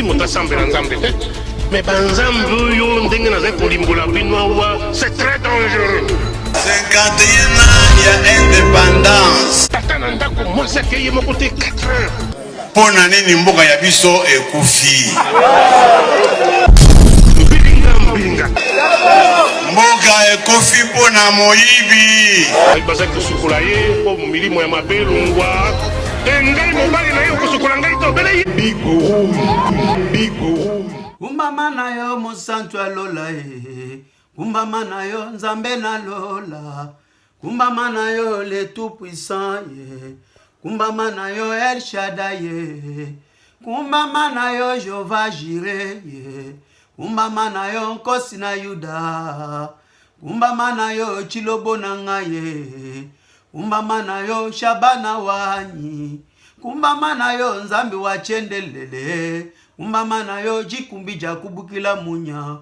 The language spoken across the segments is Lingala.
moto asambela nzambe te. Mais banzambe yo ndenge naza kolimbola bino wa, c'est très dangereux. 51 ans ya indépendance. Tata na ndako mwasi akeye moko te 4 ans. Pona nini mboka ya biso ekufi. Mbilinga. Mboka ekufi pona moyibi. Baza kosukola ye po milimo ya mabelungwa. Ngai mobali na yo kosukola ngai to bele. Bigo rouge. Kumbama na yo mosantu alola e. Kumbama na yo nzambe na lola. Kumbama na yo le tout puissant ye. Kumbama na yo El Shaddai ye. Kumbama na yo Jehovah Jireh ye. Kumbama na yo Nkosi na Yuda. Kumbama na yo Chilobo na ngaye. Kumbama na yo Shabana wanyi. Kumbama na yo nzambe wa chendelele. Kumbama na yo jikumbi jakubukila munya.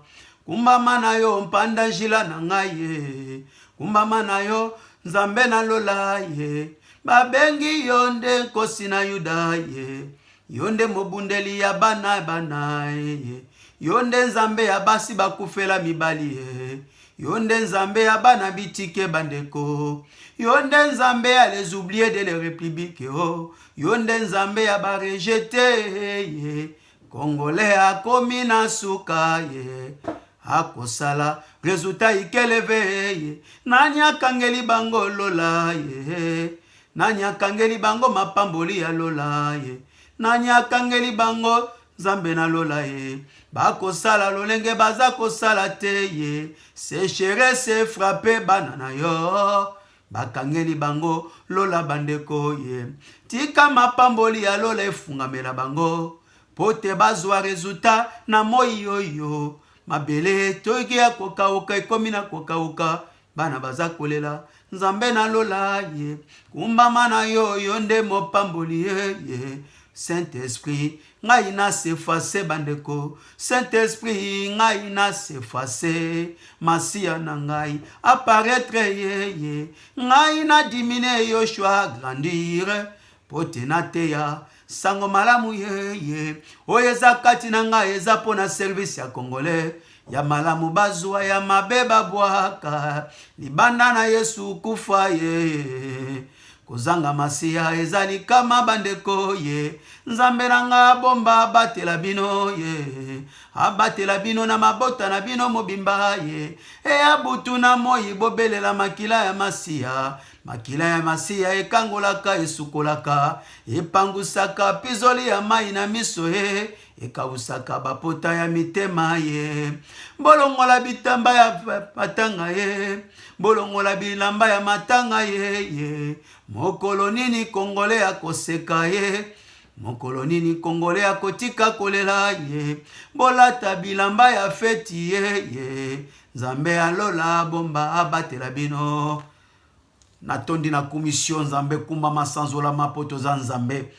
Kumbama na yo mpanda jila na ngaye. Kumbama na yo nzambe na lola ye. Babengi yonde Nkosi na Yuda ye. Yonde mobundeli ya bana ye. Yonde nzambe ya basi bakufela mibali ye. Yonde nzambe ya bana bitike bandeko. Yonde nzambe ya les oubliés de la République yo. Yonde nzambe ya ba rejeté ye. Congolais akomi na suka ye. Akosala resultat ikeleve ye. Nani akangeli bango lola ye. Nani akangeli bango mapamboli ya lola ye. Nani akangeli bango nzambe na lola ye. Bakosala lolenge baza kosala te ye. Sécheresse frappé banana yo. Bakangeli bango lola bandeko ye. Tika mapamboli ya lola efungamela bango. Pote bazwa resultat na moi yoyo. Mabele toki ya kokauka ekomi na kokauka. Bana baza kolela nzambe na lola ye. Kumbama na yo yonde mopamboli ye. Saint-Esprit, ngai na s'effacer bandeko. Saint-Esprit, ngai na s'effacer. Masia na ngai apparaître ye. Ngai na diminuer Yoshua grandir. Pote na teya sango malamu ye. Oyeza kati na ngai eza pona service ya Congolais. Ya malamu bazwa ya mabeba bwaka. Libanda na Yesu kufa ye. Kozanga masia ezali kama bandeko ye. Nzambe nanga bomba abatela bino ye. Abatela bino na mabota na bino mobimba ye. Abutu na moi bobelela makila ya masia. Makila ya masia ekangolaka esukolaka. Epangusaka pizoli ya mai na miso ye. Ekawusaka bapota ya mitema ye. Bolongola bitamba ya matanga ye. Bolongola bilamba ya matanga ye. Mokolo nini Congolais akoseka ye. Mokolo nini Congolais akotika kolela ye. Bolata bilamba ya feti ye. Nzambe alola bomba abatela bino. Natondi na commission nzambe kumba masanzola mapoto za nzambe.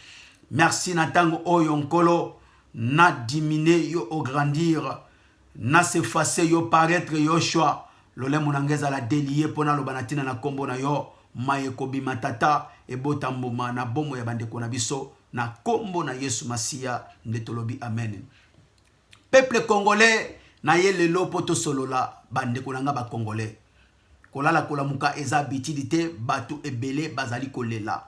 Merci na tango oyo nkolo. Na diminuer yo agrandir. Na s'effacer yo paraître yo choix. Lole munangeza la délier pona lo banatina na kombo na yo. Maye kobi matata ebota mbuma na bomo ya bandeko na biso na kombo na Yesu Masia ndetolobi amen. Peuple congolais na ye lelo poto solola bandeko nanga ba congolais. Kolala kolamuka eza bitidité batu ebele bazali kolela.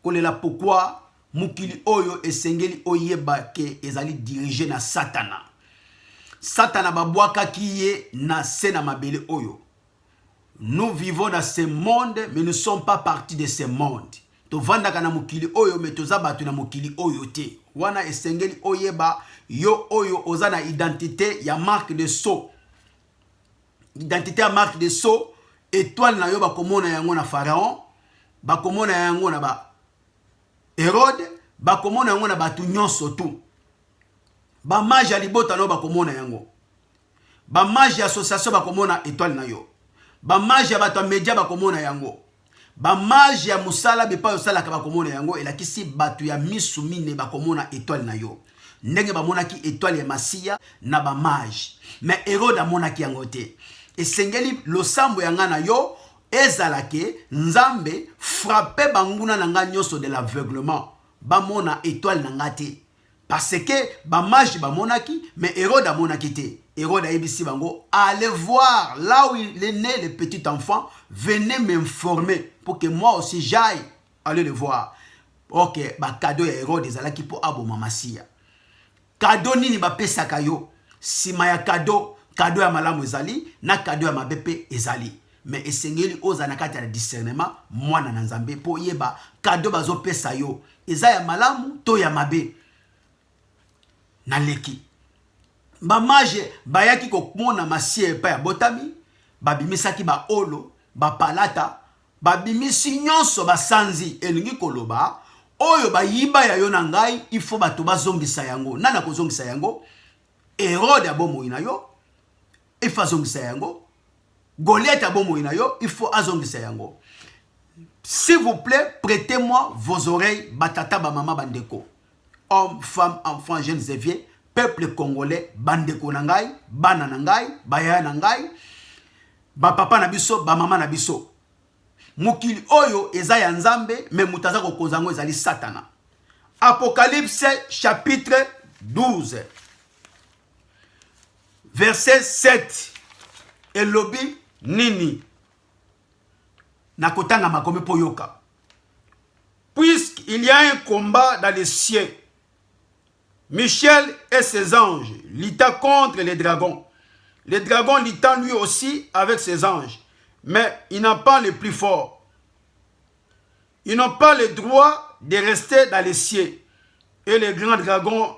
Kolela pourquoi mukili oyo esengeli oyeba ke ezali dirigé na Satana. Satana babwaka kiye na sena mabele oyo. Nous vivons dans ce monde, mais nous ne sommes pas partis de ce monde. Tovanda kana mukili oyo, mais tozabatu na mukili oyo te. Wana esengeli oyeba, yo oyo ozana identité ya marque de sceau. Identité ya marque de sceau, étoile na yo bakomona yango na Pharaon, bakomona yango na ba Hérode, bakomona yango na batu nyonso tu. Ba mage ya libota na yo bakomona yango. Ba mage ya association bakomona étoile na yo. Ba mage ya bato media bakomona yango. Ba mage ya musala bepa yosala ka bakomona yango elakisi batu ya misu mine bakomona étoile na yo. Ndenge bamonaki étoile ya Masia na ba mage. Mais Hérode amonaki yango te. Esengeli losambo yanga na yo ezalake nzambe frappé banguna nanga nyonso de l'aveuglement. Bamona étoile nanga te. parce que ba mage ba monaki mais Hérode a monaki te. Hérode a ebisi bango, allez voir là où il est né le petit enfant, venez m'informer pour que moi aussi j'aille aller le voir. OK, ba cadeau ya Hérode ezalaki pour aboma Masia. Cadeau nini ba pesaka yo? Sima ya cadeau ya malamu ezali na cadeau ya mabepe ezali. Mais esengeli oza na kati ya discernement mwana na Nzambe po yeba cadeau bazo pesa yo eza ya malamu to ya mabe. Na leki ba mage bayaki ko mona Masia epa ya botami, babimisaki ba olo, ba palata, babimisi nyonso basanzi elingi koloba oyo bayiba ya yo na ngai il faut bato bazongisa yango. Nana ko zongisa yango? Hérode abomo ina yo, il faut zongisa yango. Goliath abomo ina yo, il faut azongisa yango. S'il vous plaît, prêtez-moi vos oreilles, batata ba mama bandeko. Hommes, femmes, enfants, jeunes et vieux, peuple congolais, bandeko na ngai, bana na ngai, bayaya na ngai, ba papa na biso, ba mama na biso. Mukili oyo eza ya Nzambe, mais mutaza ko kozango ezali Satana. Apocalypse chapitre 12. Verset 7. Elobi nini. Nakotanga makomi poyoka. Puisqu'il y a un combat dans les cieux, Michel et ses anges luttaient contre les dragons. Les dragons luttent lui aussi avec ses anges. Mais ils n'ont pas le plus fort. Ils n'ont pas le droit de rester dans les cieux. Et le grand dragon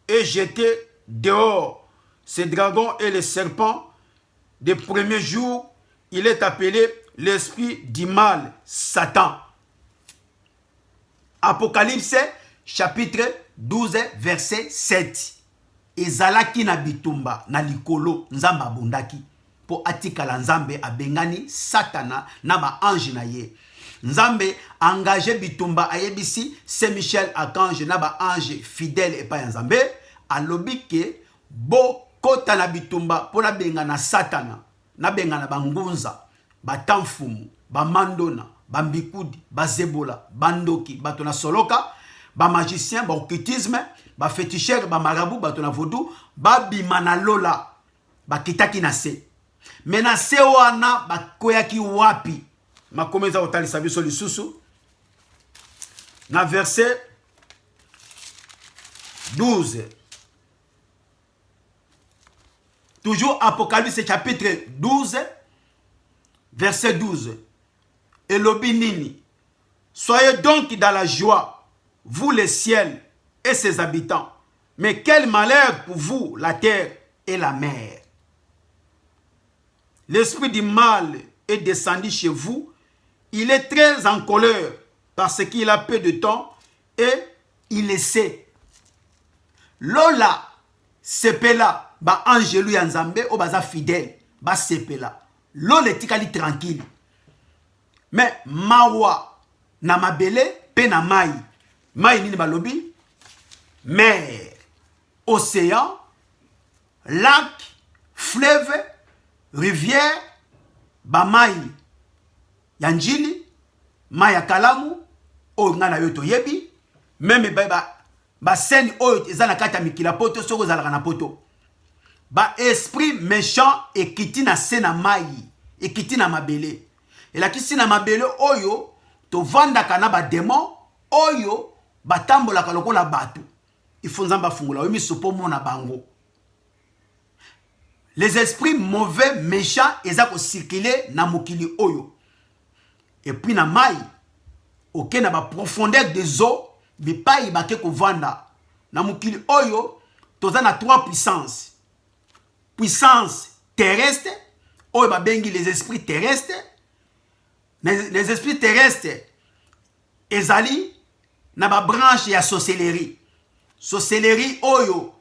est jeté dehors. Ce dragon est le serpent des premiers jours. Il est appelé l'esprit du mal, Satan. Apocalypse chapitre 12 verset 7. Ezalaki na bitumba na likolo Nzambe abundaki po atikala Nzambe abengani Satana na ba ange na ye. Nzambe engagé bitumba ayebisi Saint Michel archange na ba ange fidèle epa ya Nzambe alobi ke bo kota na bitumba po na bengana Satana na bengana bangunza batamfumu bamandona bambikudi bazebola bandoki bato na soloka ba magicien ba occultisme ba féticheur ba marabout bato na vodou ba bimana lola ba kitaki na se mena se wana ba koyaki wapi makomeza otalisa biso lisusu na verset 12. Toujours Apocalypse chapitre 12 verset 12. Elobi nini. Soyez donc dans la joie, vous les ciels et ses habitants. Mais quel malheur pour vous, la terre et la mer. L'esprit du mal est descendu chez vous. Il est très en colère parce qu'il a peu de temps et il le sait. Lola, sepela, ba angelu ya Nzambe o baza fidèle, ba sepela. Lola etikali tranquille. Mais mawa na mabele pe na mai. Mai nini balobi? Mer, océan, lac, fleuve, rivière, ba mai yanjili, mai ya kalamu, o ngana yoto yebi, même ba scène oyo eza na kati ya mikila poto soko ezalaka na poto. Ba esprit méchant ekiti na se na mai, ekiti na mabele. Elakisi na mabele oyo to vandaka na ba démon oyo batambolaka lokola bato. Il faut Nzamba fungula oyo misopo mona bango. Les esprits mauvais méchants ezako circuler na mokili oyo. Et puis na mai oke na ba profondeur des eaux bipai bake ko vanda na mokili oyo toza na trois puissances. Puissance terrestre oyo ba bengi les esprits terrestres. Les esprits terrestres ezali na ba branche ya sorcellerie. Sorcellerie oyo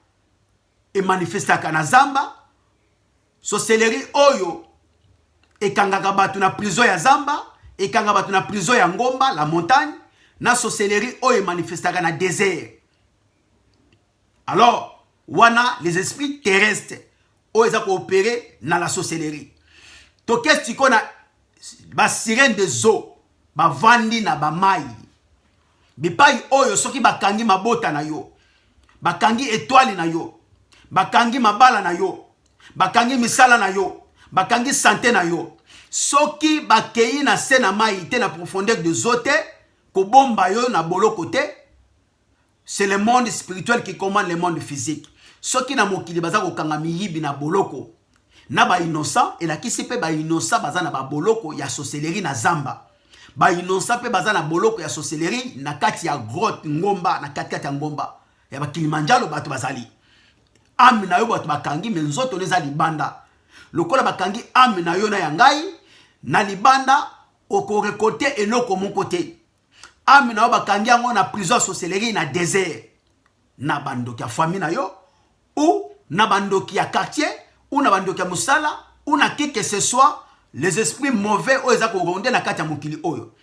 e manifestaka na zamba. Sorcellerie oyo e kangaka batu na prison ya zamba, e kangaka batu na prison ya ngomba, la montagne, na sorcellerie oyo e manifestaka na désert. Alors, wana les esprits terrestres oyo eza coopérer na la sorcellerie. To qu'est-ce qu'on a ba sirène des eaux, ba vandi na ba mai. Bipai oyo soki bakangi mabota na yo. bakangi étoile na yo, bakangi mabala na yo, bakangi misala na yo, bakangi santé na yo. Soki bakei na se na mai te na profondeur de zote, ko bomba yo na bolo côté, c'est le monde spirituel qui commande le monde physique. Soki na mokili baza ko kanga miyibi na boloko, na ba innocent et la kisi pe ba innocent baza na ba boloko ya sorcellerie na zamba. Ba innocent pe baza na boloko ya sorcellerie na kati ya grotte ngomba na kati ya ngomba. Ya ba Kilimanjaro bato bazali. Ame na yo bato bakangi menzoto neza libanda. Lokola bakangi ame na yo na yangai na libanda oko récolter eloko mon côté. Ame na yo bakangi yango na prison sorcellerie na désert. Na bandoki ya famille na yo ou na bandoki ya quartier ou na bandoki ya musala ou na qui que ce soit les esprits mauvais ou ezako ronde na kati ya mokili oyo.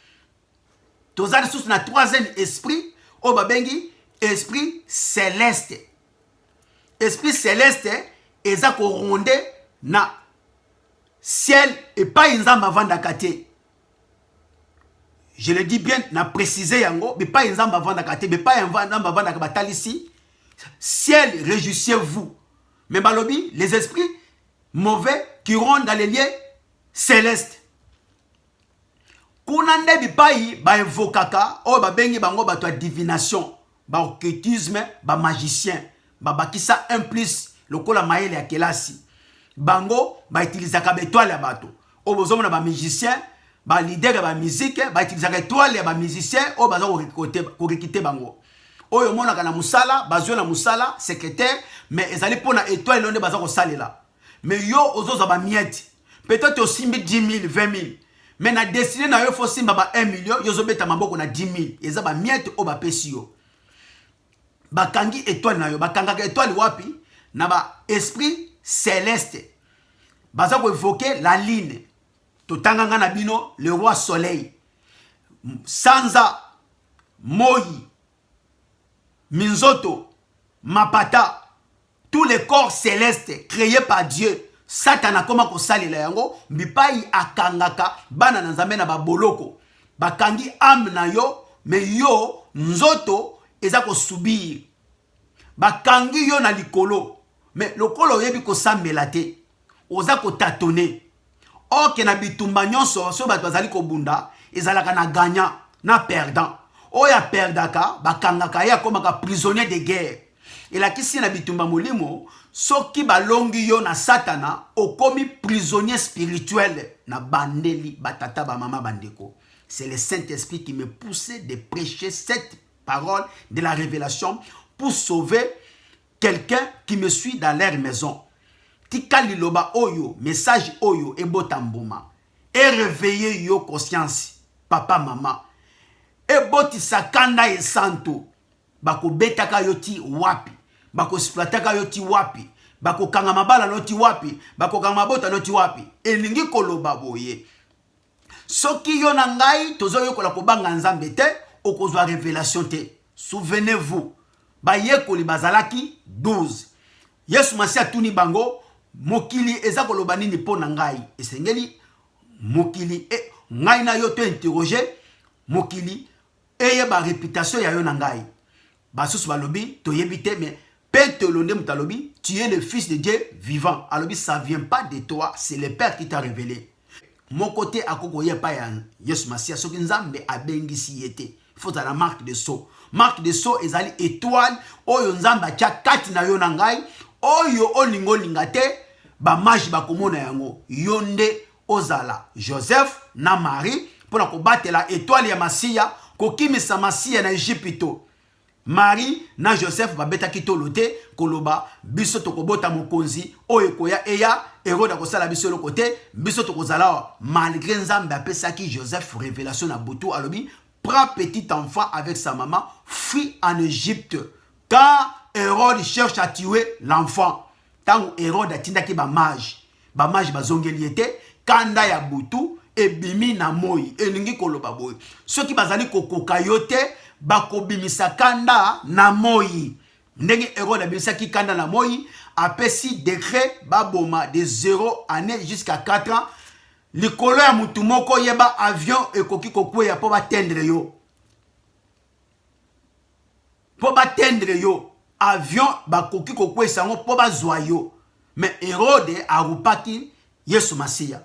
Tozali sous na troisième esprit o babengi esprit céleste. Esprit céleste ezako ronde na ciel et pas nzamba vanda kate. Je le dis bien, na préciser yango, mais pas nzamba vanda kate, mais pas nzamba vanda kabatalisi. Ciel, réjouissez-vous. Mais balobi, les esprits mauvais qui rondent dans les lieux célestes. Kunande bipai ba evokaka o ba bengi bango ba to divination, ba occultisme, ba magicien, ba bakisa un plus lokola maele ya kelasi. Bango ba utilisaka étoile ya bato. O bozomona ba magicien, ba leader ba musique, ba utilisaka étoile ya ba musicien o bazo ko rekite bango. Oyo monaka na musala, bazwe na musala, secrétaire, mais ezali pona étoile londe baza ko salela. Mais yo ozoza ba miette. Peut-être aussi 10 000, 20 000. Mais na destiné na yo faut simba ba 1 million, yo zobeta maboko na 10 000. Eza ba miette o ba pesi yo. Bakangi étoile na yo, bakangaka étoile wapi na ba esprit céleste. Baza ko évoquer la ligne. Totanganga na bino le roi soleil. Sanza Moi Minzoto, Mapata, tous les corps célestes créés par Dieu. Satan koma ko salela yango, bipai akangaka bana na nzambe na baboloko. Bakangi âme na yo, mais yo nzoto eza ko subir. Bakangi yo na likolo, mais lokolo yebi ko sambela te. Oza ko tâtonner. Oke na bitumba nyonso so bato bazali ko bunda, ezalaka na gagnant, na perdant. Oya perdaka, bakangaka ya komaka prisonnier de guerre. Et la kisi na bitumba molimo, soki balongi yo na satana, okomi prisonnier spirituel na bandeli, batata, ba mama, bandeko. C'est le Saint-Esprit qui me poussait de prêcher cette parole de la révélation pour sauver quelqu'un qui me suit dans leur maison. Tika liloba oyo, message oyo, ebotamboma. Et réveiller yo conscience, papa, maman. Eboti sakanda e santo bako betaka yoti wapi bako splataka yoti wapi bako kanga mabala noti wapi bako kanga mabota noti wapi elingi koloba boye soki yo na ngai tozo yokola kobanga nzambe te okozwa révélation te. Souvenez-vous bayekoli bazalaki 12 Yesu Masia tuni bango mokili eza koloba nini pona ngai esengeli mokili ngai na yo to interroger mokili eye ba réputation ya yo na ngai basusu balobi to yebite mais Pète l'onde mutalobi, tu es le fils de Dieu vivant. Alobi, ça vient pas de toi, c'est le Père qui t'a révélé. Mon côté à koko ye pa yan Yesu Masia soki nzambe abengisi yete. Il faut la marque de saut. Marque de saut ezali étoile oyo nzamba tia kati na yo na ngai oyo olingo lingate ba magi ba komona yango yonde ozala Joseph na Marie pona ko batela étoile ya Masia ko kimisa Masia na Egypto. Marie na Joseph ba beta kitolote koloba biso tokobota mokonzi oyo koya eya Hérode akosala biso le côté biso tokozala malgré nzambe apesaki Joseph révélation na butu alobi prends petit enfant avec sa maman fuis en Égypte car Hérode cherche à tuer l'enfant. Tant Hérode atindaki ba mage bazongeli ete kanda ya butu ebimi na moi elingi koloba boy soki bazali kokoka yote bakobimisa kanda na moi ndenge Hérode abimisaki kanda na moi apesi décret baboma de 0 année jusqu'à 4 ans likolo ya mutu moko yeba avion ekoki kokweya po batendre yo avion bakoki kokwesa ngo po bazwa yo. Mais Hérode arupaki Yesu Masiya.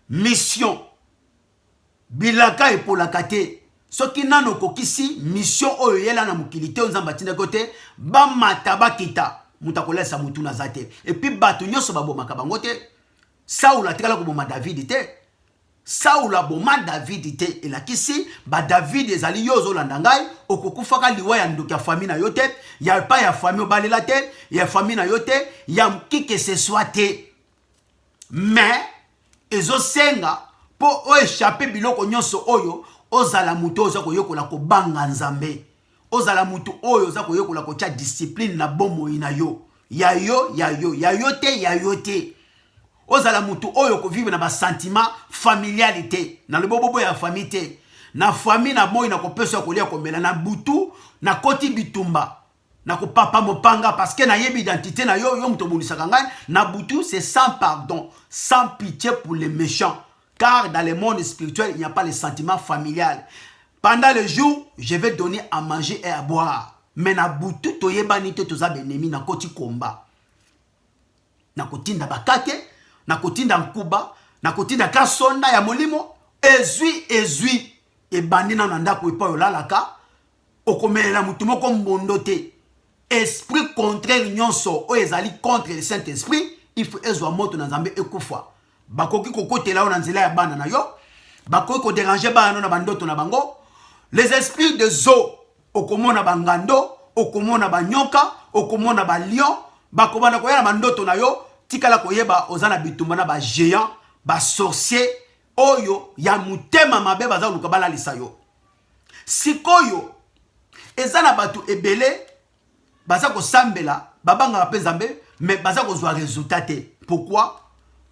Mission bilaka epolaka te. Soki nano kokisi mission oyo yela na mokili te nzamba tinda kote ba mata bakita mutakolesa mutu na zate. Et puis bato nyoso babomaka bango te. Saoul atikala koboma David te. Saoul aboma David te. Elakisi ba David ezali yo ozolanda ngai okokufaka liwa ya ndoki ya famille na yo te. Ya pa ya famille obalela te. Ya famille na yo te. Ya mkike se soit te. Mais ezo senga po o échapper biloko nyonso oyo ozala mutu oza koyokola kobanga nzambe. Ozala mutu oyo oza koyokola kotia discipline na bomoi na yo. Ya yo te. Ozala mutu oyo ko vivre na ba sentiment familialité na le bobo ya famille te. Na famille na moi na ko peso ko lia ko mela na butu na koti bitumba. Na ko papa mopanga parce que na yebi identité na yo mutu bolisaka ngai na butu c'est sans pardon, sans pitié pour les méchants. Car dans le monde spirituel, il n'y a pas le sentiment familial. Pendant le jour, je vais donner à manger et à boire. Mais na butu to yebani te toza benemi na koti komba. Na kotinda bakake, na kotinda nkuba, na kotinda kasonda ya molimo, ezui e bandina na ndako epa yolalaka, okomelela mutu moko mbondo te. Esprit contraire nyonso o ezali contre le Saint-Esprit, il faut ezwa moto na Nzambe ekufa. Bakoki kokotela na nzela ya bana na yo, bakoki ko déranger bana na bandoto na bango. Les esprits de zo okomona bangando, okomona banyoka, okomona ba lion, bakobana koya na bandoto na yo, tikala koyeba ozana bitumba na ba géant, ba sorcier oyo ya mutema mabe baza luka bala lisayo. Sikoyo ezana batu ebele baza ko sambela, babanga ba pezambe, mais baza ko zwa résultat te. Pourquoi?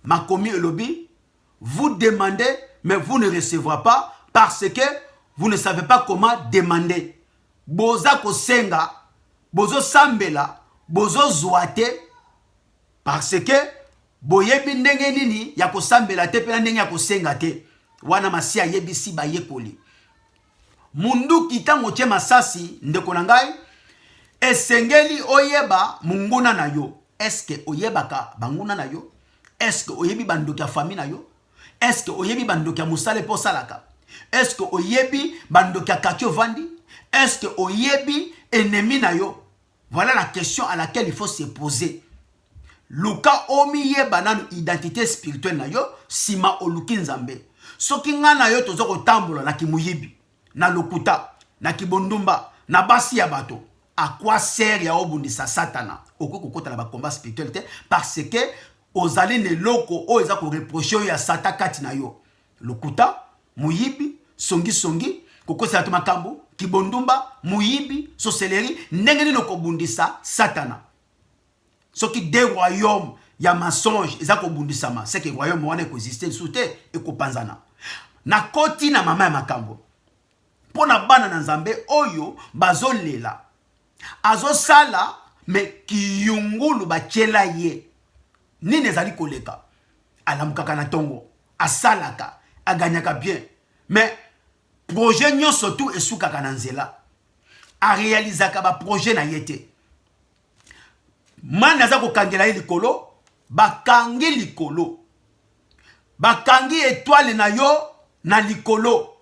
Makomi elobi, vous demandez, mais vous ne recevrez pas parce que vous ne savez pas comment demander. Boza ko senga, bozo sambela, bozo zoate, parce que boyebi ndenge nini ya ko sambela te pena ndenge ya ko senga te. Wana masia yebisi ba yekoli. Mundu kitango che masasi ndeko na ngai, esengeli oyeba munguna na yo. Est-ce que oyebaka banguna na yo? Est-ce que oyebi bandoki ya famille na yo? Est-ce que oyebi bandoki ya musale po salaka? Est-ce que oyebi bandoki ya kaki ovandi? Est-ce que oyebi ennemi na yo? Voilà la question à laquelle il faut se poser. Luka omi yeba nanu identité spirituelle na yo, sima oluki nzambe. Soki nga na yo tozo kotambola na kimuyibi, na lokuta, na kibondumba, na basi ya bato. À quoi sert ya obundisa satana? Oko kokota na ba combat spirituel te parce que ozali ne loko o eza ko reprocher ya sata kati na yo. Lokuta, muyibi, songi, kokosa to makambo, kibondumba, muyibi, sorcellerie, ndenge nino ko bundisa satana. Soki des royaumes ya mensonge eza ko bundisa ma, c'est que royaume wana ko exister soute e ko panzana. Na koti na mama ya makambo. Pona bana na nzambe oyo bazolela. Azo sala me kiyungulu bachela ye. Nini ezali koleka? Alamukaka na tongo, asalaka, aganyaka bien. Mais projet nyon surtout esukaka na nzela. A réalisaka ba projet na yete. Man naza ko kangela likolo, bakangi likolo. Bakangi étoile na yo na likolo.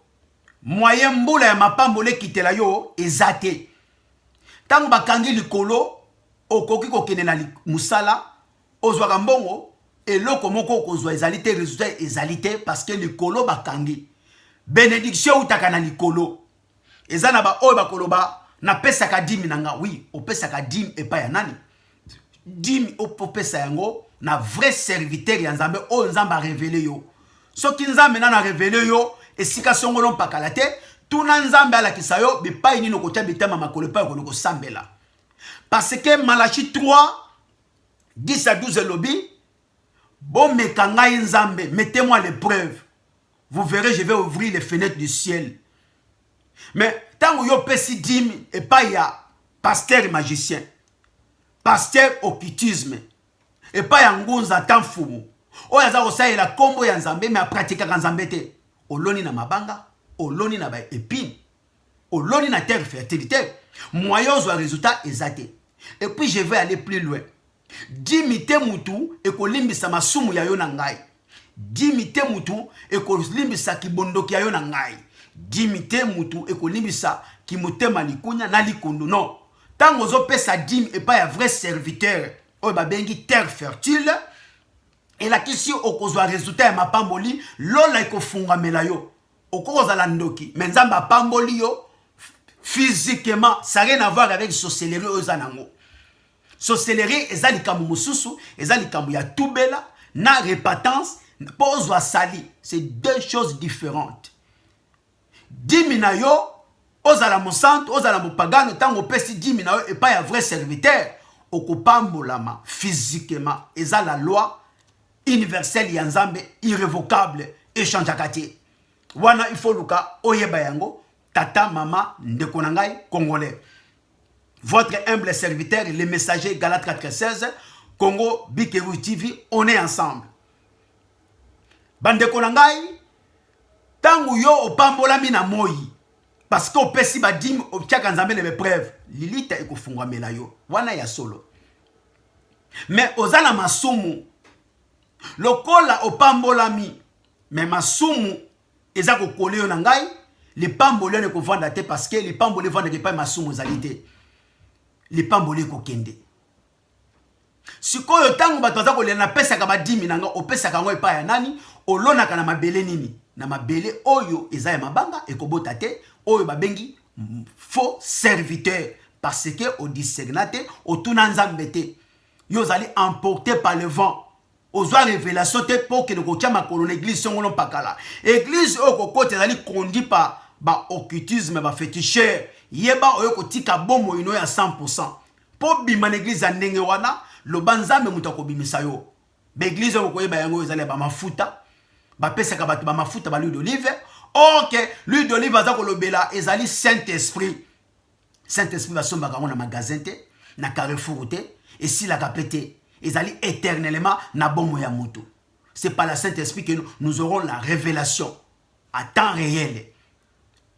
Moyen mbula ya mapambole kitela yo ezate. Tango bakangi likolo, okoki kokende na musala, ozwaka mbongo, eloko moko kozwa ezalite, résultat ezalite, parce que likolo bakangi. Bénédiction utaka na likolo. Ezana ba oyo bakoloba, na pesa ka dimi nanga, oui, o pesa ka dimi epa ya nani. Dimi opo pesa yango, na vrai serviteur ya nzambe, o nzamba révélé yo. Soki nzambe na révélé yo, esika songolo mpakala te, tuna nzambe ala kisayo, bepa inino kotia bitama makolo pa yoko sambela. Parce que Malachie 3, 10 à 12 lobby, bon mekanga nzambe, mettez-moi l'épreuve. Vous verrez, je vais ouvrir les fenêtres du ciel. Mais tant que yo pesi dim et pas ya pasteur magicien, pasteur occultisme, et pas ya ngunza tanfumu. O yaza osaye la kombo ya nzambe mais a pratiquer nzambe te. Oloni na mabanga, oloni na ba épine, oloni na terre fertilité. Moyen zo résultat exacté. Et puis je vais aller plus loin. Dimite mutu ekolimbisa masumu ya yo na ngai. Dimite mutu ekolimbisa kibondoki ya yo na ngai. Dimite mutu ekolimbisa kimutema likunya na likundu. Non. Tango zo pesa dim et pas un vrai serviteur. Oyo babengi terre fertile. Et la question okozwa résultat ya mapamboli lola ekofunga melayo. Okozala ndoki. Menzamba pamboli yo physiquement ça n'a rien à voir avec sorcellerie ozanango. Sorcellerie ezali kambu mususu, ezali kambu ya tubela na répatance pozwa sali. C'est deux choses différentes. Dimina yo ozala musante, ozala mupagano tango pesi dimina yo et pas un vrai serviteur. Okopambolama physiquement eza la loi universelle ya Nzambe irrévocable échange akati. Wana il faut luka oyeba yango tata mama ndeko na ngai congolais. Votre humble serviteur, le messager Galates 4:16, Congo Bikeru TV, on est ensemble. Bandeko na ngai tangu yo opambolami na moi parce que opesi badim otiaka Nzambe le preuve lilita ekofungwa melayo wana ya solo. Mais ozana masumu lokola opambolami mais masumu eza ko koleo na ngai les pambolio ne ko vanda te parce que les pambolio vanda ke pas masumu zalité. Les pambolio ko kende. Sikoyo tangu bato aza ko lena pesa ka badimi nanga opesa ka ngoi pa ya nani olona kana mabele nini na mabele oyo eza ya mabanga ekobota te oyo babengi faux serviteur parce que au discernate au tunanzambe te yo zali emporté par le vent ozwa révélation te pour que le kotia makolo l'église songono pakala église o kokote zali conduit par ba occultisme ba féticheur yeba oyo kotika bomo ino ya 100% po bima l'église ndenge wana lo banzambe mutako bimisa yo ba église o koyeba yango ezali ba mafuta ba pesa ka bato ba mafuta ba l'huile d'olive. OK, l'huile d'olive aza ko lobela ezali Saint-Esprit. Saint-Esprit va somba na magasin te na Carrefour te et si la kapete ezali éternellement na bomo ya mutu. C'est par la Saint-Esprit que nous aurons la révélation à temps réel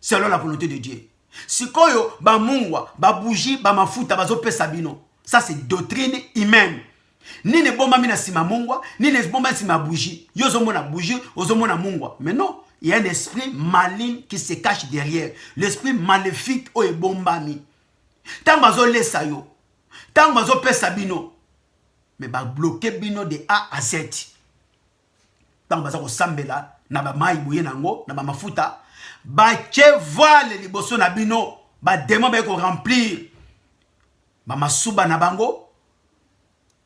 selon la volonté de Dieu. Sikoyo ba mungwa ba bougie ba mafuta bazo pesa bino. Ça c'est doctrine humaine. Ni ne bomba mina sima mungwa, ni ne bomba sima bougie. Yozo mona bougie, ozo mona mungwa. Mais non, il y a un esprit maligne qui se cache derrière. L'esprit maléfique o e bombami. Tant bazo lesa yo. Tant bazo pesa bino. Mais ba bloquer bino de A à Z. Tant bazo ko sambela na ba mai boye nango, na ba mafuta. Ba che voile liboso na bino, ba démon ba ko remplir. Ba masuba na bango.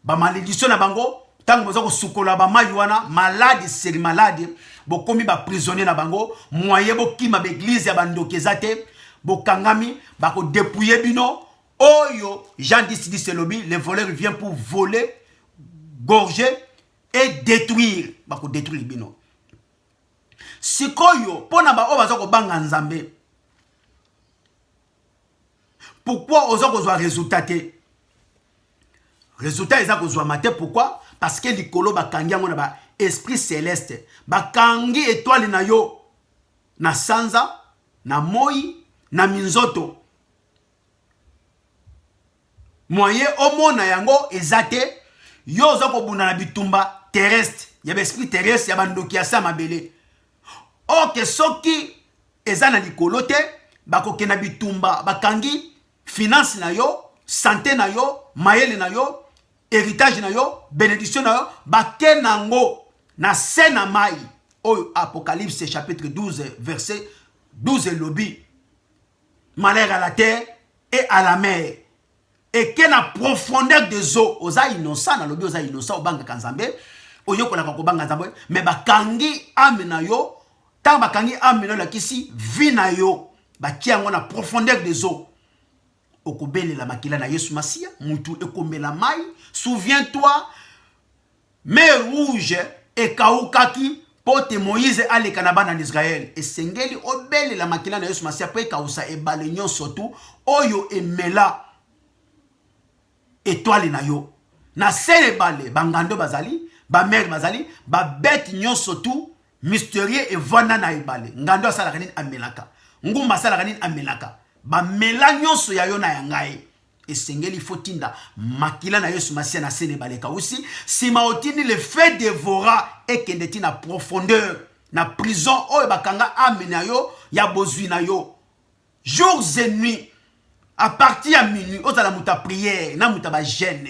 Ba malédiction na bango tango boza ko sukola ba maywana malade seri malade bo komi ba prisonnier na bango moyen bo kima ba église ya bandokezate bo kangami ba ko dépouiller bino oyo Jean 10 c'est lobby les voleurs viennent pour voler gorger et détruire ba ko détruire bino sikoyo pona ba o baza ko banga Nzambe pourquoi oza ko zwa résultat te. Résultat, ils ont maté. Pourquoi? Parce que les colo bakangi na ba esprit céleste. Bakangi étoile na yo. Na sanza, na moi, na minzoto. Moyen omo na yango ezate. Yo zako buna na bitumba terrestre. Y'a esprit terrestre, y'a bandoki ya sa mabele. Ok, soki ezana likolo te. Bakoke na bitumba. Bakangi finance na yo. Santé na yo. Mayele na yo. Héritage na yo, bénédiction na yo, baké nango na sena mai. Oh, Apocalypse chapitre 12, verset 12 lobby. Malheur à la terre et à la mer. Et que na profondeur des eaux, oza innocent na lobby oza innocent au banga kanzambe, oyo ko na ko banga nzambe, mais bakangi amena yo, tant bakangi amena la kisi vi na yo, bakiango na profondeur des eaux. Okobele la makila na Yesu Masia, mutu ekomela mai. Souviens-toi, mer rouge et kaukaki pote Moïse ale kanabana en Israël. Et sengeli obele la makila na Yesu Masia pe kausa e balenyo sotu oyo emela étoile na yo. Na sere bale bangando bazali, ba mer bazali, ba bête nyo sotu mystérieux et vana na ebale. Ngando asala kanini amelaka. Ngumba asala kanini amelaka. Ba mela nyonso ya yo na yangai. esengeli fotinda makila na Yesu Masia na sene baleka aussi sima otini le fait dévora et kendeti na profondeur na prison oyo bakanga amena yo ya bozwi na yo jours et nuits à partir à minuit aux la muta prière na muta ba gêne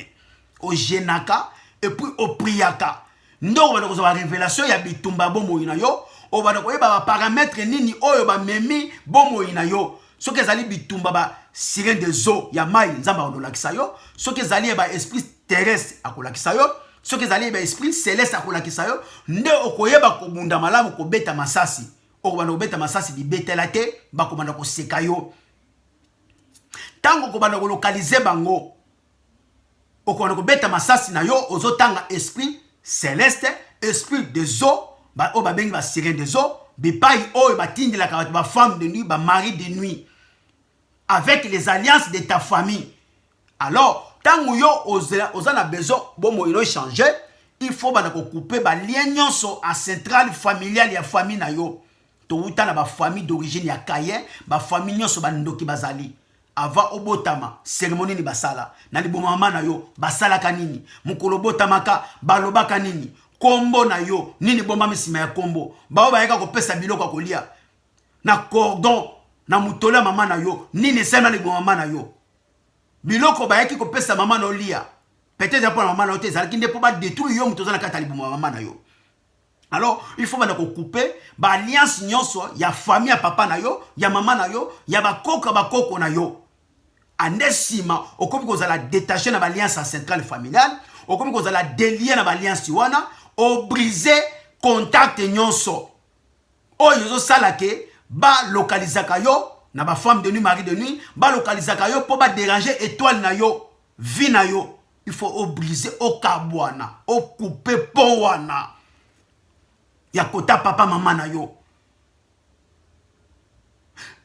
au genaka et puis au priaka ndo ba ko révélation ya bitumba bomo ina yo o ba ko ba paramètre nini oyo ba memi bomo ina yo soki ezali bitumba ba sirène des eaux ya mai nzamba akolakisa yo soki ezali ba esprit terrestre akolakisa yo soki ezali ba esprit céleste akolakisa yo nde okoyeba kobunda malamu kobeta masasi okobanda kobeta masasi bibetela te bakobanda koseka yo tango kobanda kolokalize bango okobanda kobeta masasi na yo ozotanga esprit céleste esprit des eaux ba o babengi ba sirène des eaux bipai oyo batindelaka ba femme de nuit ba mari de nuit avec les alliances de ta famille. Alors, tant que vous avez besoin de changer, il faut couper les liens à centrale familiale et famille. To uta na ba famille d'origine ya Kayen, ba famille nyoso ba ndoki bazali. Avant obotama, cérémonie ni basala. Na li bomama na yo, basala kanini. Mukolo botamaka, baloba kanini. Kombo na yo, nini bomba misima ya kombo. Ba ba yeka ko pesa biloko kolia. Na cordon na mutola mama na yo nini sema ni mama na yo biloko bayaki ko pesa mama na olia peut-être pour mama na ote zalaki nde po ba détruire yo mutoza na katali mama na yo. Alors il faut bana ko couper ba alliance nyonso ya famille ya papa na yo ya mama na yo ya bakoko na yo andesima okomi ko zala détacher na ba alliance centrale familiale okomi ko zala délier na ba alliance wana o briser contact nyonso oyo zo salake ba localisaka yo na ba femme de nuit mari de nuit ba localisaka yo pour ba déranger étoile na yo vie na yo il faut o briser o kabwana o couper pont wana ya kota papa maman na yo.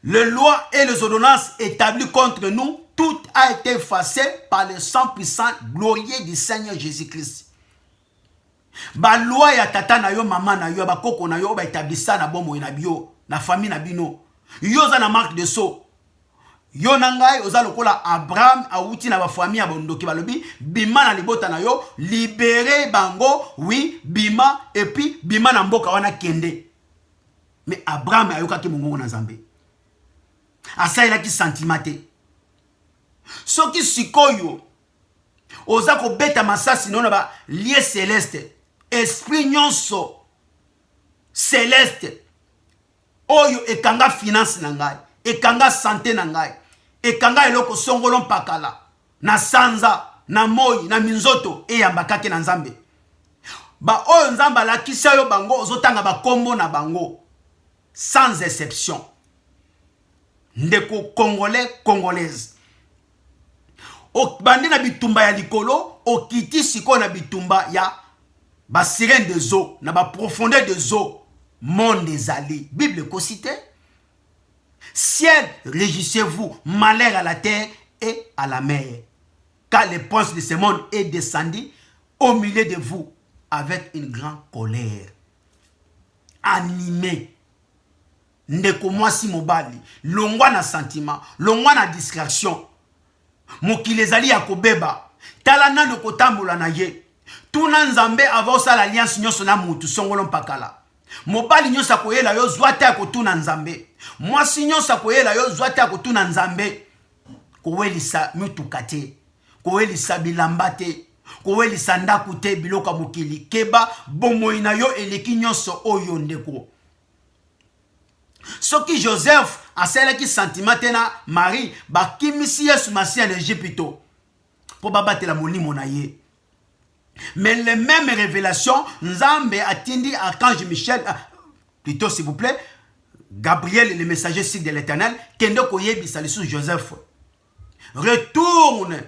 Les lois et les ordonnances établies contre nous tout a été effacé par le sang puissant glorieux du Seigneur Jésus-Christ. Ba loi ya tata na yo maman na yo ba koko na yo ba établissa na bomo na bio na famille na bino yo za na marque de sceau yo nangai oza lokola Abraham auti na ba famille ya bondoki balobi bima na libota na yo libérer bango oui bima et puis bima na mboka wana kende mais Abraham ayokaki mongongo na Nzambe asaila ki sentimate soki sikoyo oza ko beta masasi nona ba lié céleste esprit nyonso céleste oyo ekanga finance na ngai ekanga santé na ngai ekanga eloko songolo mpakala na sanza na moi na minzoto eyambakake na Nzambe ba oyo Nzambe alakisa yo bango ozotanga bakombo na bango sans exception ndeko congolais congolaise o bandi na bitumba ya likolo okiti siko na bitumba ya ba sirène des eaux na ba profondeur des eaux monde des alliés. Bible cité. Ciel, régissez-vous, malheur à la terre et à la mer. Car le prince de ce monde est descendu au milieu de vous avec une grande colère. Animé. Ndeko mwasi mobali. Longwa na sentiment. Longwa na distraction. Mokilezali ya kobeba. Talana no kotambola na ye. Tuna Nzambe avosa l'alliance nyonso na mutu songolo mpakala. Mobali nyosa koyela yo zwata kotuna Nzambe. Mwasi nyosa koyela yo zwata kotuna Nzambe. Kowelisa mutukate. Kowelisa bilambate. Kowelisa ndakute biloka mokili. Keba bomoina yo eleki nyonso oyo ndeko. Soki Joseph aselaki sentimate na Marie bakimisi Yesu Masia na Egypto. Po babatela molimo na ye. Mais les mêmes révélations, Nzambe atindi archange Michel, plutôt s'il vous plaît, Gabriel, le messager signe de l'Éternel, Kendo Koyebisa sous Joseph. Retourne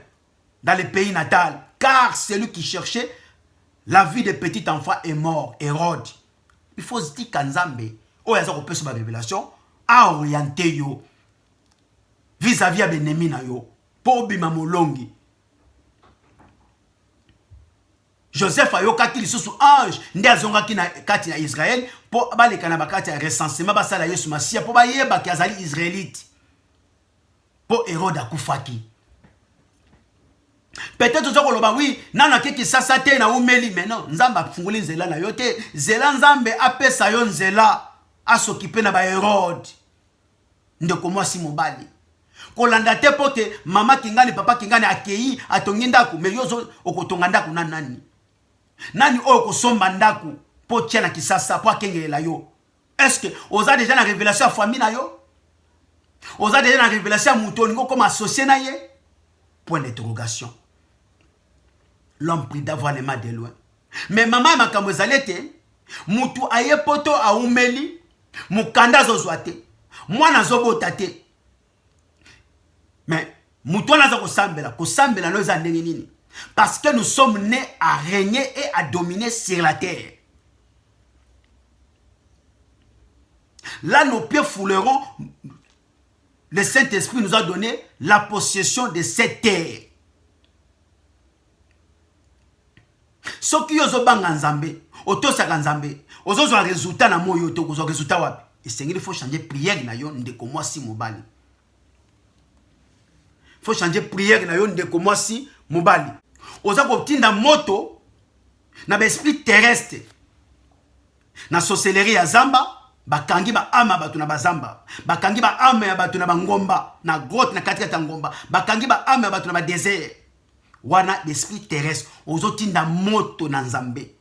dans le pays natal, car celui qui cherchait la vie de petit enfant est mort, Hérode. Il faut se dire qu'Nzambe, oh, il y a une révélation, a orienté yo vis-à-vis de l'ennemi na yo, pour bimamolongi. Joseph a yokaki lisusu ange nde azongaki na kati na Israël po baleka na bakati ya recensement basala Yesu Masia po bayeba ki azali israélite po Hérode akufaki Peut-être tu as oui, nana ki sasa te na umeli, mais non, nzamba funguli nzela na yote, zela nzambe apesa yo nzela asokipe na ba Hérode. Ndeko mwasi mobali. Kolanda te pote mama kingani papa kingani akei atongi ndaku, mais yozo okotonga ndaku na nani? Nani oyo kosomba ndaku po tia na kisasa po akengelela yo? Est-ce que oza déjà na révélation ya famille na yo? Oza déjà na révélation ya muto ningo comme associé na ye? Point d'interrogation. L'homme prit d'avoir les mains de loin. Mais maman makambo ezalete, mutu aye poto aumeli, mukanda zozwate, mwana zobota te. Mais mutu anaza kosambela no eza ndenge nini? Parce que nous sommes nés à régner et à dominer sur la terre. Là, nos pieds fouleront. Le Saint-Esprit nous a donné la possession de cette terre. Ce qui est banga nzambe, otosaka nzambe, ozozo résultat na moyo to kozo résultat wapi. Et il faut changer prière na yo ndeko mwasi mobali. Faut changer prière na yo ndeko mwasi mobali. Oza ko tinda moto na l'esprit terrestre. Na sorcellerie ya zamba, bakangi ba ama batu na bazamba, bakangi ba ama ya batu na bangomba, na grotte na katikata ngomba, bakangi ba ama ya batu na ba désert. Wana l'esprit terrestre, ozotinda moto na nzambe.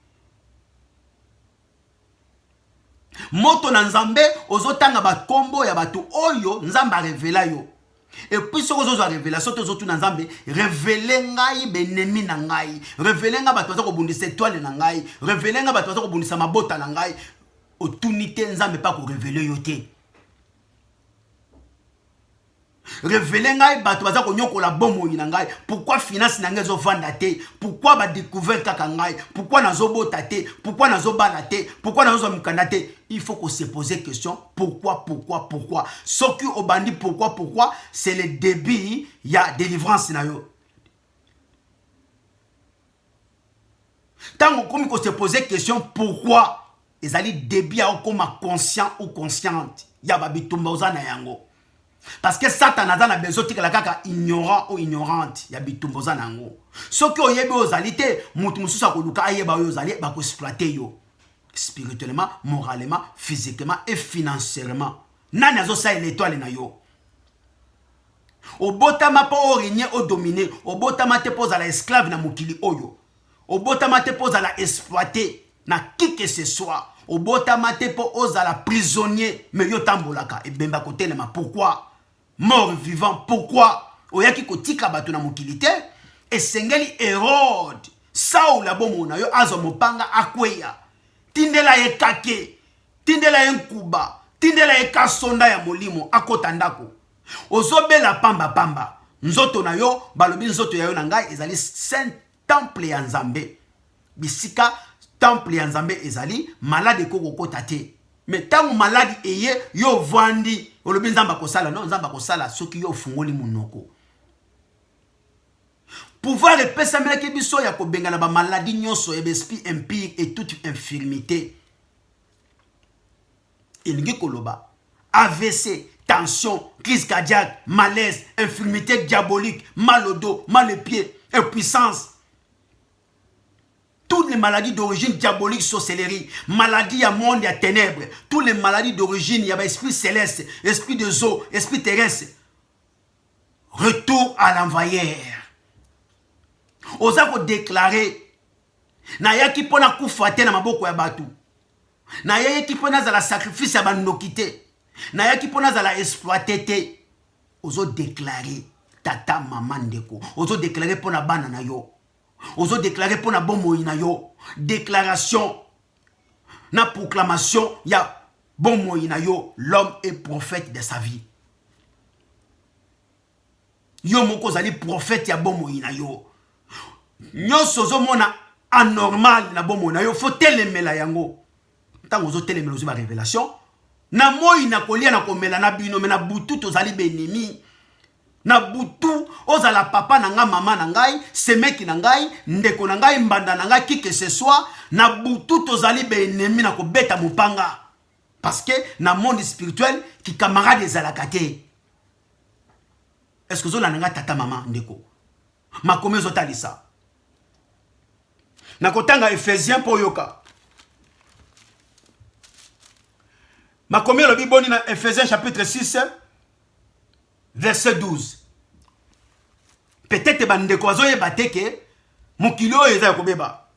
Moto na nzambe, ozotanga bakombo ya batu oyo, nzamba revela yo. Et puis ce que ozo révélation, ozotu na nzambe, révélé ngai benemi na ngai, révélé nga batu bazako bundisa étoile na ngai, révélé nga batu bazako bundisa mabota na ngai, otunité nzambe pas ko révéler yo te. Révéler ngai bato baza ko nyokola bomo na ngai, pourquoi finance na ngai zo vanda te, pourquoi ba découvert kaka ngai, pourquoi nazo bota te, pourquoi nazo bala te, pourquoi nazo mukanda te. Il faut qu'on se pose question pourquoi. Ce qui au bandi pourquoi, c'est le début ya délivrance na yo. Tant qu'on se pose question pourquoi, ils allaient début ya comme conscient ou consciente, ya ba bitumba ozana yango. Parce que Satan a besoin de la kaka ignorant ou ignorante. Ya bitumboza nango. Ce qui oyebe ozalité, mutu mususa koluka ayeba ozali ba ko exploiter yo. Spirituellement, moralement, physiquement et financièrement. Nani azo sa l'étoile na yo. Obotama pa o régner o dominer, obotama te pose à la esclave na mukili oyo. Obotama te pose à la exploiter na qui que ce soit. Obotama te pose à la prisonnier, mais yo tambolaka et bemba kote lema. Pourquoi? Mort vivant, pourquoi? Oyaki kotika bato na mokilité et sengeli Hérode Saul la bomona yo azo mopanga akweya tindela ye kake tindela ye nkuba tindela ye kasonda ya molimo akota ndako ozobela pamba nzoto na yo balobi nzoto ya yo na ngai ezali saint temple ya nzambe bisika temple ya nzambe ezali malade koko kota te. Mais tant malade eye yo vandi olobi nzamba kosala non nzamba kosala soki yo fungoli munoko. Pouvoir epesa meleki biso ya kobenga na ba maladie nyonso et esprit impie et toute infirmité. Elingi koloba AVC, tension, crise cardiaque, malaise, infirmité diabolique, mal au dos, mal aux pieds, impuissance. Toutes les maladies d'origine diabolique, sorcellerie, maladies à monde et à ténèbres, toutes les maladies d'origine, il y a esprit céleste, esprit de eau, esprit terrestre. Retour à l'envoyeur. Osa ko déclarer na yaki pona kufate na maboko ya batu. Na yaki pona za la sacrifice ya bandokite. Na yaki pona za la exploiter te. Oso déclarer tata maman ndeko. Oso déclarer pona bana na yo. Oso déclarer pour na bomo ina yo. Déclaration na proclamation ya bomo ina yo. L'homme est prophète de sa vie. Yo moko zali prophète ya bomo ina yo. Nyonso zo mona anormal na bomo na yo. Faut telemela yango. Tango zo telemela zo ba révélation. Na moi na kolia na komela na bino me na butu to zali benemi. Na butu ozala papa na nga mama na ngai semeki na ngai ndeko na ngai mbanda na ngai qui que ce soit na butu tozali be ennemi na kobeta mopanga parce que na monde spirituel ki camarade ezalaka te. Est-ce que zola nga tata mama ndeko makomi ezotalisa. Nakotanga Ephésiens po yoka. Makomi elobi boni na Ephésiens chapitre 6 verset 12. Peut-être bandeko azoyeba te ke mokili oyo eza kobeba.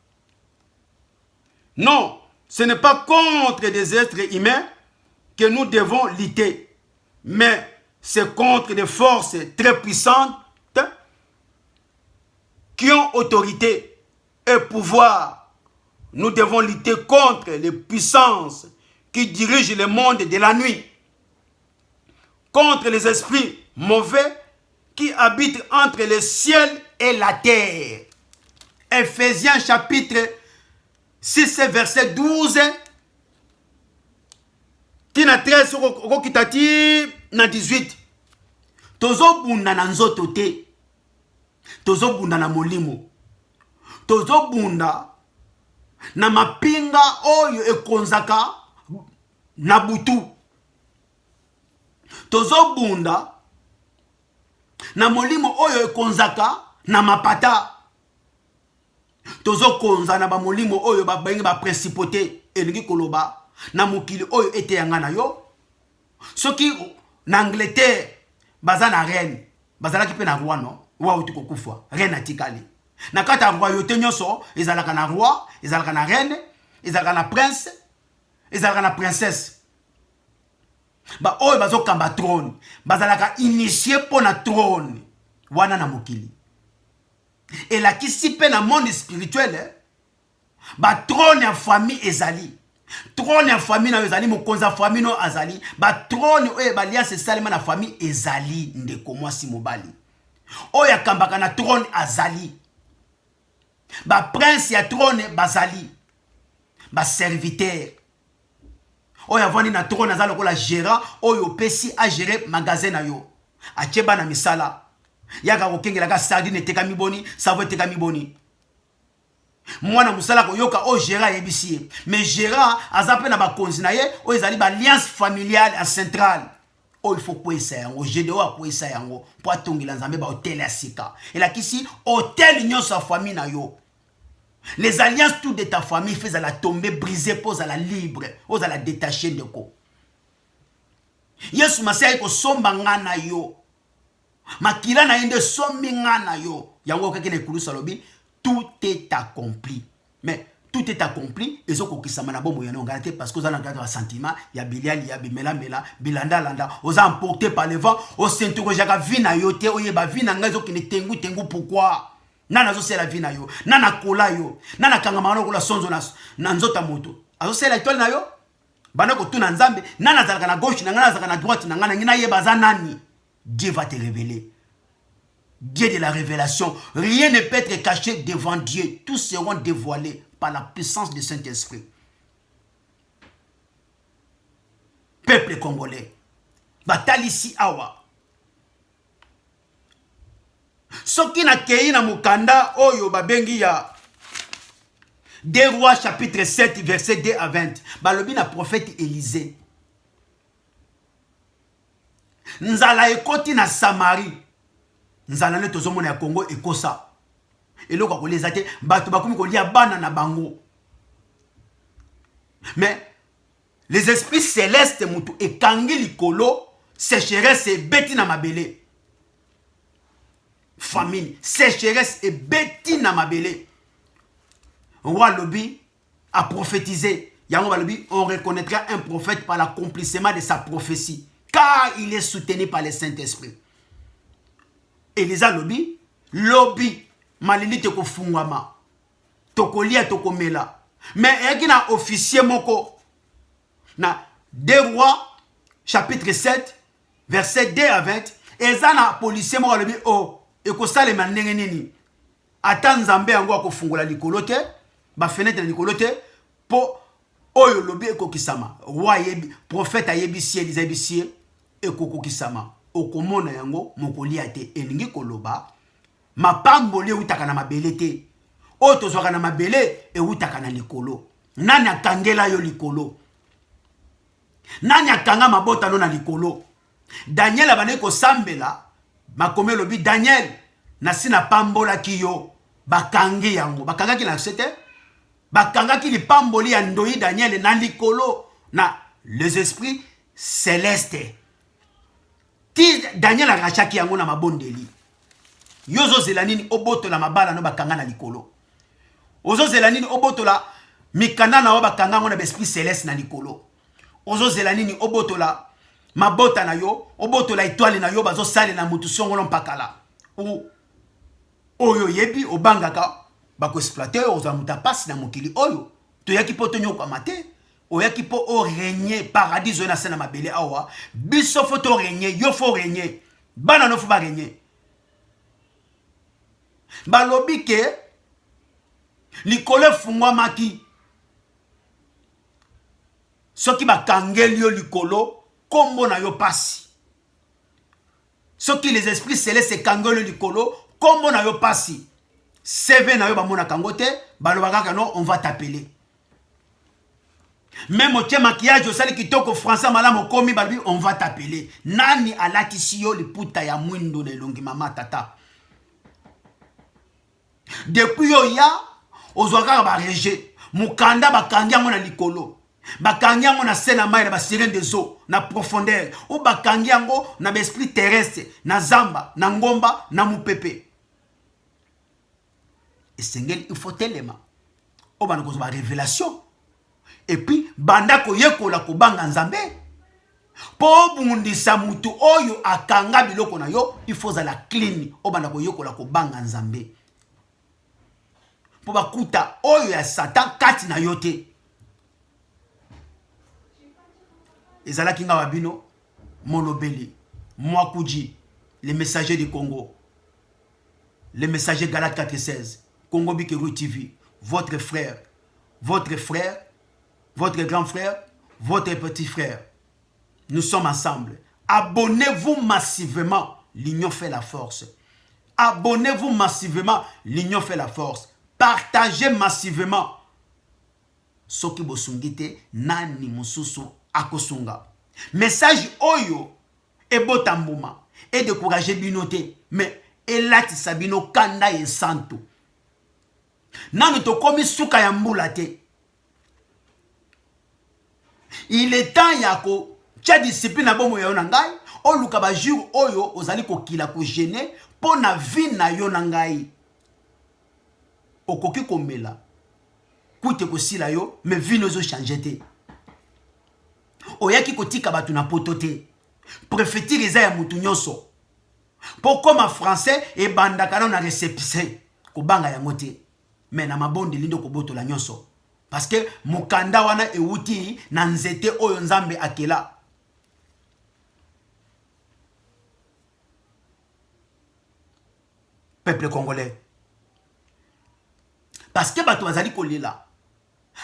Non, ce n'est pas contre des êtres humains que nous devons lutter, mais c'est contre des forces très puissantes qui ont autorité et pouvoir. Nous devons lutter contre les puissances qui dirigent le monde de la nuit, contre les esprits mauvais qui habitent entre le ciel et la terre. Ephésiens chapitre 6 verset 12 tina 13 okokitati na 18. Tozobunda na nzoto te, tozobunda na molimo, tozobunda na mapinga oyo ekonzaka na butu, tozobunda na molimo oyo ekonzaka na mapata, tozokonza na ba molimo oyo babengi ba principauté elingi koloba na mokili oyo ete yanga na yo. Soki na Angleterre baza na reine, bazalaki pe na roi no, wa uti kokufwa, reine atikali. Na kata royauté nyonso, ezalaka na roi, ezalaka na reine, ezalaka na prince, ezalaka na princesse. Ba oyo bazokamba trône, bazalaka initié pour na trône wana na mokili. Et la qui si pe na monde spirituel, ba trône ya famille ezali. Trône ya famille na ezali, mokonza famille no azali. Ba trône oyo baliance salima na famille ezali ndeko mwasi mobali. Oyo kambaka na trône azali. Ba prince ya trône bazali. Ba serviteur. Oyo avandi na trône azali lokola gérant oyo pesi a gérer magasin na yo. Akeba na misala. Yaka kokengela ka sardine tekami boni, savo tekami boni. Mwana musala ko yoka o gérant yebisi. Mais gérant azape na ba konzi na ye, o ezali ba alliance familiale à centrale. O il faut kwesa yango, GDO a kwesa yango, po atongela nzambe ba hôtel ya sika. Et la kisi hôtel nyonso sa famille na yo. Les alliances tout de ta famille faisaient à la tomber, briser, pose à la libre, pose à la détacher de quoi. Yesu masai ko somba ngana yo. Makila na inde sombi ngana yo. Yango kake ne kulu salobi, tout est accompli. Mais tout est accompli, et ce qui s'amène à bon moyen ngate parce que vous avez un sentiment, il y a bilial, il y a bimela mela, bilanda landa, vous emporté par le vent, au centre jaka vina yote, oyeba vina ngazo ki ne tengu tengu pourquoi? Nana zo sela vina yo, nana kola yo, nana kangamano kola sonzo na nzota moto. Azo sela étoile na yo, bana ko tuna nzambe, nana zalaka na gauche, nana zalaka na droite, nana ngina yeba za nani. Dieu va te révéler. Dieu de la révélation. Rien ne peut être caché devant Dieu. Tous seront dévoilés par la puissance du Saint-Esprit. Peuple congolais. Batalisi awa. Soki na kei na mukanda oyo babengi ya 2 Rois chapitre 7 verset 2 à 20. Balobi na prophète Élisée. Nzala ekoti na Samarie. Nzala ne tozomona ya Congo ekosa. Eloko koleza te bato bakomi kolia bana na bango. Mais les esprits célestes mutu ekangi likolo sécheresse et beti na mabele. Famine, sécheresse et beti na mabele. Roi Lobi a prophétisé. Yango Lobi, on reconnaîtra un prophète par l'accomplissement de sa prophétie. Car il est soutenu par le Saint-Esprit. Elisa Lobi, Lobi, malili te ko fungama. Tokolia tokomela. Mais il y a un officier moko. Na 2 Rois, chapitre 7, verset 2 à 20. Et ça na policier moko Lobi, oh, et ko sale manenge nini. Atan Nzambe yango akofungola likolo te, ba fenêtre likolo te, po oyo Lobi ekokisama. Roi yebi, prophète ayebisi Elisa yebisi ekokokisama. Okomona yango mokolia te elingi koloba mapamboli utaka na mabele te o tozwaka na mabele e utaka na likolo. Nani akangela yo likolo? Nani akanga mabota no na likolo? Daniel abane ko sambela makomelo bi Daniel nasina pambola kiyo bakangi yango bakanga ki na sete bakanga ki lipamboli ya ndoi Daniel na likolo na les esprits célestes ti Daniel akachaki yango na mabondeli yozo zelanini oboto la mabala no bakanga na likolo ozo zelanini oboto la mikanda na o bakanga ngo na esprit céleste na likolo ozo zelanini oboto la mabota na yo oboto la étoile na yo bazo sale na mutu songolo mpakala oyo yebi obangaka bako exploiter ozo muta passe na mokili oyo to yaki poto nyoko amate oyaki po o régner paradis na sena mabele awa biso photo régner yo fo régner bana no fo ba régner balobi ke likolo fungwa maki soki bakangeli yo likolo kombo na yo pasi soki les esprits célestes kangelo likolo kombo na yo pasi CV na yo bamona kangote balobaka non on va t'appeler même au maquillage osali kitoko français malamu komi balbi on va t'appeler nani alatisi yo liputa ya mwindo na elongi mama tata depuis yo ya ozwaka ba rejet mukanda bakangi yango na likolo bakangi yango na sena mai na basirene des eaux na profondeur ou bakangi yango na esprit terrestre na zamba na ngomba na mupepe esengeli il faut telema obana ko ba révélation et puis banda ko yekola ko banga nzambe po bundisa mutu oyo akanga biloko na yo il faut la clean obana ko yekola ko banga nzambe po bakuta oyo ya satan kati na yote ezalaki nga wabino molobeli mwakuji les messagers du Congo les messagers Galate 4:16 Congo Bikeru TV votre frère votre grand frère votre petit frère nous sommes ensemble abonnez-vous massivement l'union fait la force abonnez-vous massivement l'union fait la force partagez massivement soki bosungite nani mususu akosunga message oyo ebotambuma et décourager binote mais elati sabino kanda ye santo nanu to komi suka ya mbula te il est temps yako tia discipline bomo ya ngai oluka ba jour oyo ozali ko kila ko gêner pona vie na yo ngai okoki komela kute ko sila yo mais vie nozo changer te oyaki kotika batu na potote prophétique eza ya mutu nyonso pourquoi ma français e bandaka na réception ko banga ya mote mais na mabonde lindo ko boto la nyonso parce que mukanda wana euti na nzete oyo nzambe akela peuple congolais parce que batu bazali kolela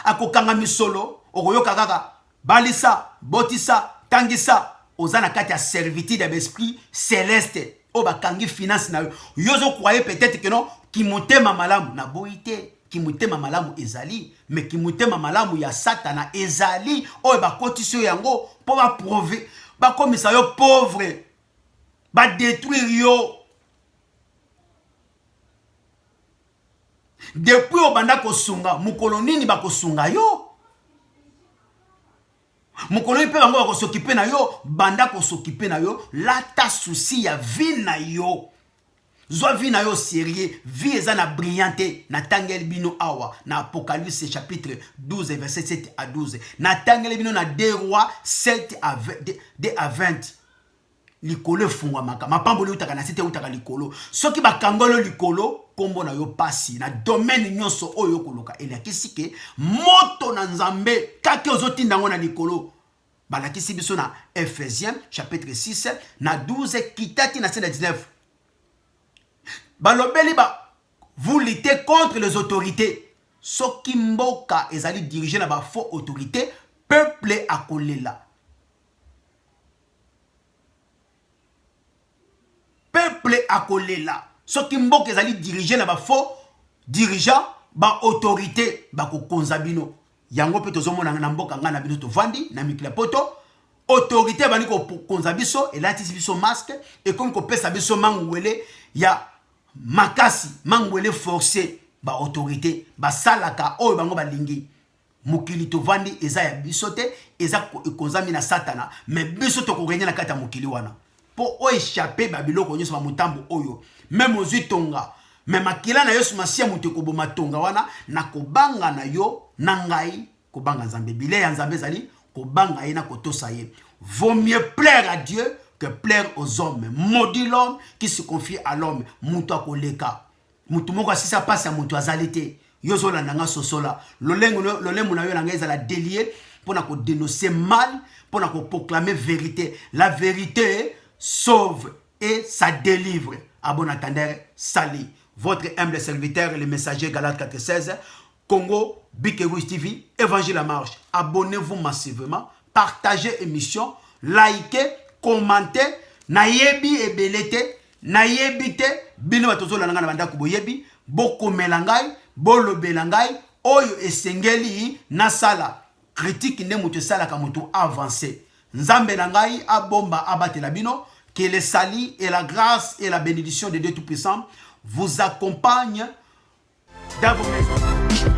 akokanga misolo okoyoka kaka balisa botisa tangisa ozana kati ya servitude ya esprit céleste o bakangi finance na yo yozo croyez peut-être que non kimutema malamu na boité kimutema malamu ezali mais kimutema malamu ya satana ezali o ba kotisi yango po ba prouver ba komisa yo pauvre ba détruire yo depuis obanda kosunga mukolo nini ba kosunga yo mukolo pe bango ba s'occuper na yo banda ko s'occuper na yo lata souci ya vie na yo zo vie na yo sérieux vie ezana brillante na tangel bino awa na Apocalypse chapitre 12 verset 7 à 12 na tangel bino na 2 Rois 7 à 20 likolo fungwa maka mapamboli utaka na site utaka likolo soki bakangolo likolo kombo na yo pasi na domaine nyonso oyo koloka eliakisi ke moto na nzambe kake ozotinda ngo na likolo balakisi biso na Ephésiens chapitre 6 na 12 kitati na 19 balobeli ba vous luttez contre les autorités soki mboka ezali dirigé na ba faux autorité peuple akolela peuple akolela soki mboka ezali dirigé na ba faux dirigeant ba autorité ba ko konzabino yango pe tozomona na mboka ngana bino to vandi na mikila poto autorité bani ko konzabiso elati biso masque et comme ko pesa biso mangwele ya makasi mangwele forcé ba autorité ba salaka oyo bango balingi mokili tovandi eza ya biso te eza ekonzami na satana mais biso tokogenya na kati ya mokili wana po o échapper ba biloko nyonso ba mutambo oyo même ozwi tonga mais makila na yo sumasia mutu ekoboma tonga wana na kobanga na yo na ngai kobanga nzambe bile ya nzambe ezali kobanga ye na kotosa ye. Vaut mieux plaire à Dieu que plaire aux hommes. Maudit l'homme qui se confie à l'homme. Mutu akoleka. Mutu moko asisa passe à mutu azalite. Yozo la nanga sosola. Lolemu na yo nanga ezala délié pour na ko dénoncer mal, pour na ko proclamer vérité. La vérité sauve et ça délivre. À bon entendeur, salut. Votre humble serviteur, le messager Galates 4:16. Congo, Bikerouis TV, Évangile à marche. Abonnez-vous massivement, partagez l'émission, likez, commentez, nayebi ebelete, nayebite, bino batozo la nanga banda kubo yebi, boko melangai, bolo belangai, oyo esengeli na sala. Critique ne mutu sala ka mutu avancé. Nzambe nangai abomba abate la bino, que le salut et la grâce et la bénédiction de Dieu Tout-Puissant vous accompagnent dans vos maisons.